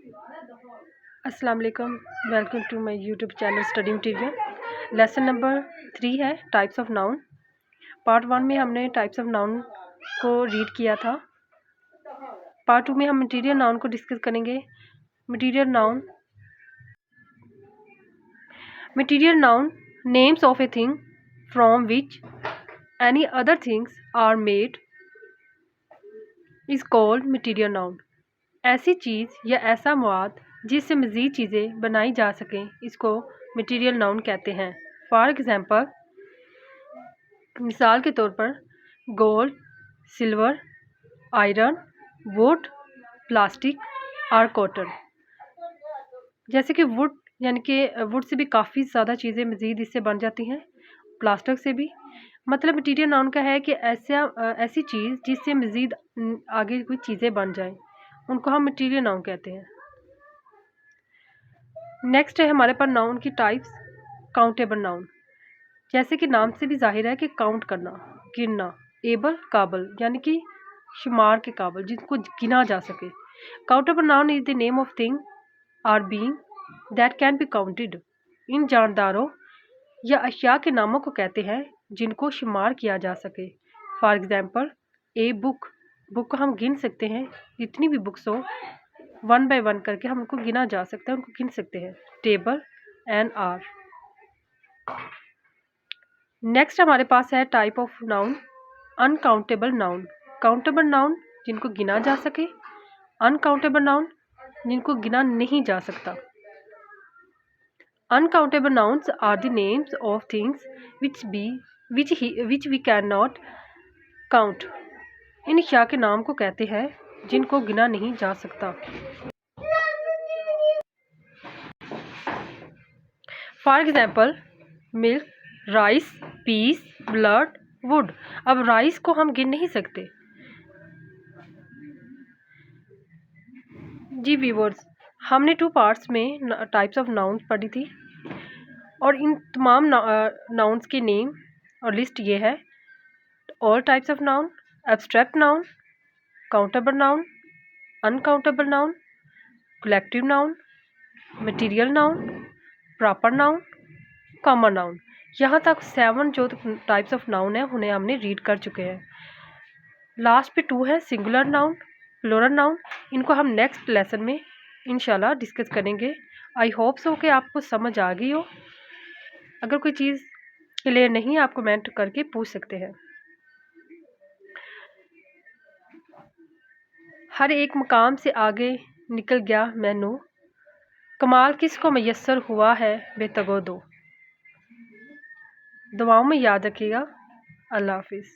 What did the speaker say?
अस्सलाम वालेकुम, welcome to my YouTube channel study material. Lesson number 3 है टाइप्स ऑफ नाउन। पार्ट 1 में हमने टाइप्स ऑफ नाउन को रीड किया था। पार्ट 2 में हम मटीरियल नाउन को डिस्कस करेंगे। Material noun names of a thing from which any other things are made is called material noun. ऐसी चीज़ या ऐसा मवाद जिससे मज़ीद चीज़ें बनाई जा सकें, इसको मटीरियल नाउन कहते हैं। फॉर एग्ज़ाम्पल, मिसाल के तौर पर gold, silver, iron, would, plastic और कॉटन। जैसे कि वुड यानी कि वुड से भी काफ़ी ज़्यादा चीज़ें मज़ीद इससे बन जाती हैं, प्लास्टिक से भी। मतलब मटीरियल नाउन का है कि ऐसी चीज़ जिससे मज़ीद आगे कोई चीज़ें बन जाएं, उनको हम मटीरियल नाउन कहते हैं। नेक्स्ट है हमारे पास नाउन की टाइप्स। काउंटेबल नाउन, जैसे कि नाम से भी जाहिर है कि काउंट करना, गिनना। एबल, काबल यानी कि शुमार के काबल, जिनको गिना जा सके। Countable noun is the name of thing or being that can be counted. इन जानदारों या अशिया के नामों को कहते हैं जिनको शुमार किया जा सके। For example, a book, book को हम गिन सकते हैं, जितनी भी बुक्स हो 1 बाय 1 करके हम उनको गिना जा सकता है, उनको गिन सकते हैं। Table and are. नेक्स्ट हमारे पास है type of noun uncountable noun. Countable noun जिनको गिना जा सके, अनकाउंटेबल नाउन जिनको गिना नहीं जा सकता। Uncountable nouns are the names of things which we can not count. इन अशिया के नाम को कहते हैं जिनको गिना नहीं जा सकता। For example, milk, rice, peace, blood, wood. अब राइस को हम गिन नहीं सकते। जी व्यूअर्स, हमने 2 पार्ट्स में टाइप्स ऑफ नाउन्स पढ़ी थी और इन तमाम नाउन्स के नेम और लिस्ट ये है। All types of noun, abstract noun, countable noun, uncountable noun, collective noun, material noun, proper noun, common noun. यहाँ तक 7 जो टाइप्स ऑफ नाउन है उन्हें हमने रीड कर चुके हैं। लास्ट पे 2 है सिंगुलर नाउन, प्लूरल नाउन। इनको हम नेक्स्ट लेसन में इंशाल्लाह डिस्कस करेंगे। आई होप सो कि आपको समझ आ गई हो। अगर कोई चीज़ क्लियर नहीं, आप कमेंट करके पूछ सकते हैं। हर एक मकाम से आगे निकल गया मैनू, कमाल किसको मैसर हुआ है बेतगो दो। दुआओं में याद रखिएगा। अल्लाह हाफिज़।